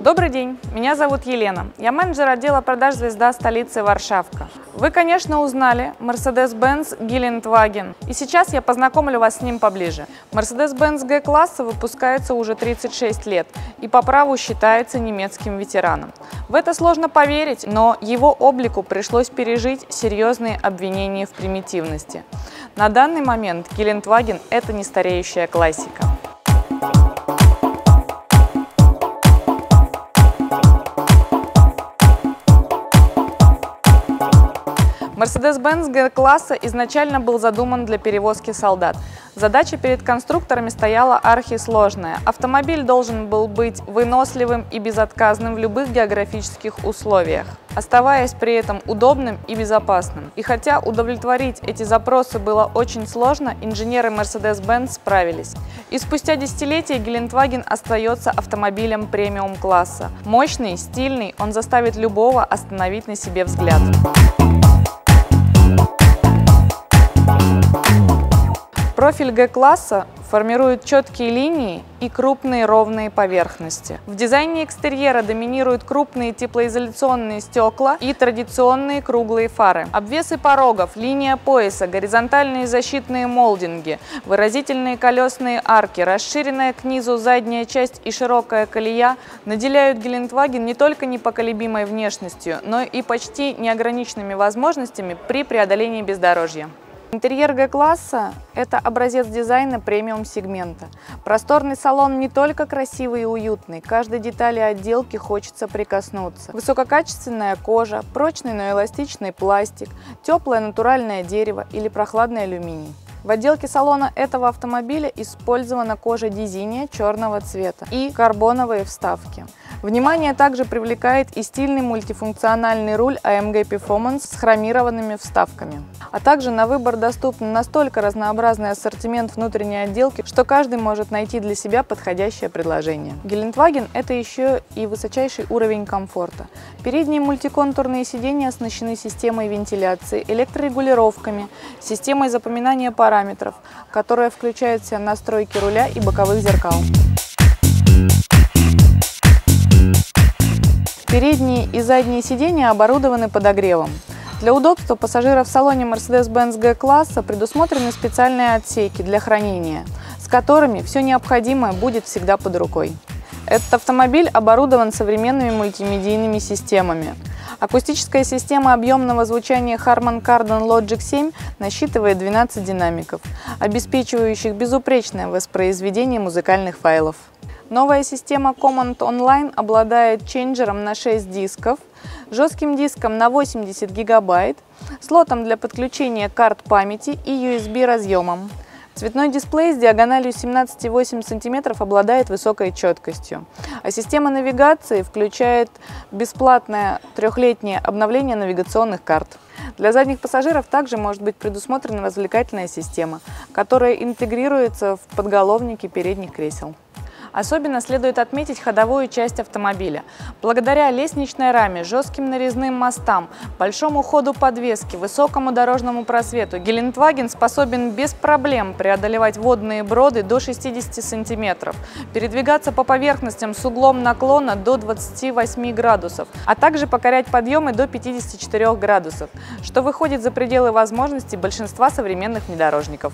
Добрый день, меня зовут Елена. Я менеджер отдела продаж «Звезда» столицы Варшавка. Вы, конечно, узнали Mercedes-Benz Geländewagen, и сейчас я познакомлю вас с ним поближе. Mercedes-Benz G-класса выпускается уже 36 лет и по праву считается немецким ветераном. В это сложно поверить, но его облику пришлось пережить серьезные обвинения в примитивности. На данный момент Geländewagen – это нестареющая классика. Mercedes-Benz G-класса изначально был задуман для перевозки солдат. Задача перед конструкторами стояла архисложная. Автомобиль должен был быть выносливым и безотказным в любых географических условиях, оставаясь при этом удобным и безопасным. И хотя удовлетворить эти запросы было очень сложно, инженеры Mercedes-Benz справились. И спустя десятилетия Geländewagen остается автомобилем премиум-класса. Мощный, стильный, он заставит любого остановить на себе взгляд. Профиль G-класса формирует четкие линии и крупные ровные поверхности. В дизайне экстерьера доминируют крупные теплоизоляционные стекла и традиционные круглые фары. Обвесы порогов, линия пояса, горизонтальные защитные молдинги, выразительные колесные арки, расширенная к низу задняя часть и широкая колея наделяют Geländewagen не только непоколебимой внешностью, но и почти неограниченными возможностями при преодолении бездорожья. Интерьер G-класса – это образец дизайна премиум-сегмента. Просторный салон не только красивый и уютный, к каждой детали отделки хочется прикоснуться. Высококачественная кожа, прочный, но эластичный пластик, теплое натуральное дерево или прохладный алюминий. В отделке салона этого автомобиля использована кожа дизиния черного цвета и карбоновые вставки. Внимание также привлекает и стильный мультифункциональный руль AMG Performance с хромированными вставками. А также на выбор доступен настолько разнообразный ассортимент внутренней отделки, что каждый может найти для себя подходящее предложение. Geländewagen – это еще и высочайший уровень комфорта. Передние мультиконтурные сиденья оснащены системой вентиляции, электрорегулировками, системой запоминания параметров, которая включает в себя настройки руля и боковых зеркал. Передние и задние сиденья оборудованы подогревом. Для удобства пассажиров в салоне Mercedes-Benz G-класса предусмотрены специальные отсеки для хранения, с которыми все необходимое будет всегда под рукой. Этот автомобиль оборудован современными мультимедийными системами. Акустическая система объемного звучания Harman Kardon Logic 7 насчитывает 12 динамиков, обеспечивающих безупречное воспроизведение музыкальных файлов. Новая система Command Online обладает чейнджером на 6 дисков, жестким диском на 80 гигабайт, слотом для подключения карт памяти и USB-разъемом. Цветной дисплей с диагональю 17,8 см обладает высокой четкостью, а система навигации включает бесплатное трехлетнее обновление навигационных карт. Для задних пассажиров также может быть предусмотрена развлекательная система, которая интегрируется в подголовники передних кресел. Особенно следует отметить ходовую часть автомобиля. Благодаря лестничной раме, жестким нарезным мостам, большому ходу подвески, высокому дорожному просвету Geländewagen способен без проблем преодолевать водные броды до 60 см, передвигаться по поверхностям с углом наклона до 28 градусов, а также покорять подъемы до 54 градусов, что выходит за пределы возможностей большинства современных внедорожников.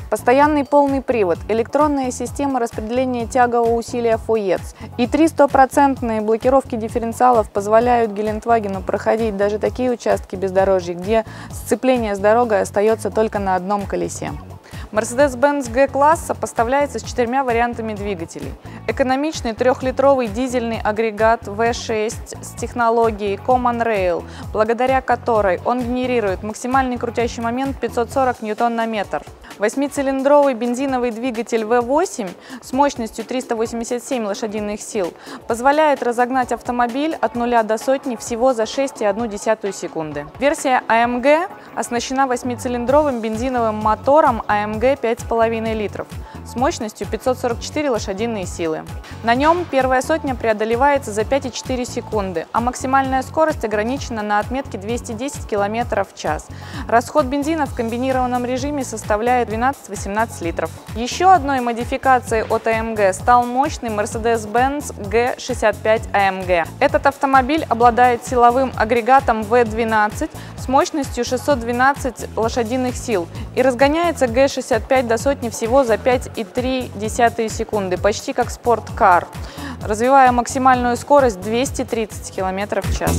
Постоянный полный привод, электронная система распределения тягового усилия FOETS и 3 стопроцентные блокировки дифференциалов позволяют Geländewagen проходить даже такие участки бездорожья, где сцепление с дорогой остается только на одном колесе. Mercedes-Benz G-класса поставляется с 4 вариантами двигателей. Экономичный 3-литровый дизельный агрегат V6 с технологией Common Rail, благодаря которой он генерирует максимальный крутящий момент 540 Нм. 8-цилиндровый бензиновый двигатель V8 с мощностью 387 лошадиных сил позволяет разогнать автомобиль от 0 до сотни всего за 6,1 секунды. Версия AMG оснащена 8-цилиндровым бензиновым мотором AMG 5,5 литров с мощностью 544 лошадиные силы. На нем первая сотня преодолевается за 5,4 секунды, а максимальная скорость ограничена на отметке 210 км в час. Расход бензина в комбинированном режиме составляет 12-18 литров. Еще одной модификацией от AMG стал мощный Mercedes-Benz G65 AMG. Этот автомобиль обладает силовым агрегатом V12 с мощностью 612 лошадиных сил и разгоняется G65 до сотни всего за 5,3 секунды, почти как спорткар, развивая максимальную скорость 230 км в час.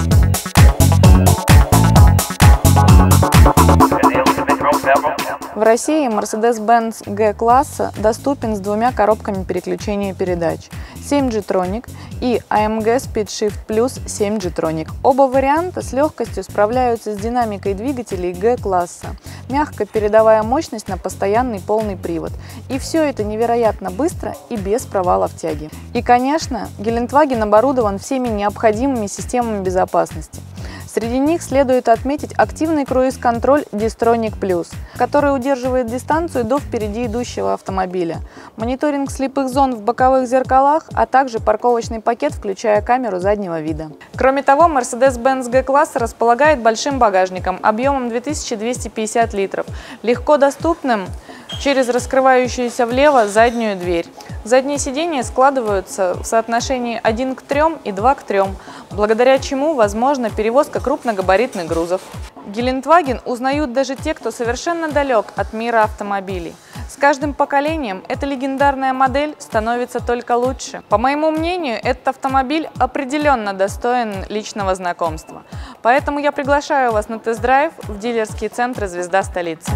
В России Mercedes-Benz G-класса доступен с двумя коробками переключения передач 7G-Tronic и AMG SpeedShift Plus 7G-Tronic. Оба варианта с легкостью справляются с динамикой двигателей G-класса, мягко передавая мощность на постоянный полный привод. И все это невероятно быстро и без провалов тяги. И, конечно, Гелендваген оборудован всеми необходимыми системами безопасности. Среди них следует отметить активный круиз-контроль Distronic Plus, который удерживает дистанцию до впереди идущего автомобиля, мониторинг слепых зон в боковых зеркалах, а также парковочный пакет, включая камеру заднего вида. Кроме того, Mercedes-Benz G-класс располагает большим багажником объемом 2250 литров, легко доступным через раскрывающуюся влево заднюю дверь. Задние сиденья складываются в соотношении 1 к 3 и 2 к 3, благодаря чему возможна перевозка крупногабаритных грузов. Гелендваген узнают даже те, кто совершенно далек от мира автомобилей. С каждым поколением эта легендарная модель становится только лучше. По моему мнению, этот автомобиль определенно достоин личного знакомства. Поэтому я приглашаю вас на тест-драйв в дилерские центры «Звезда столицы».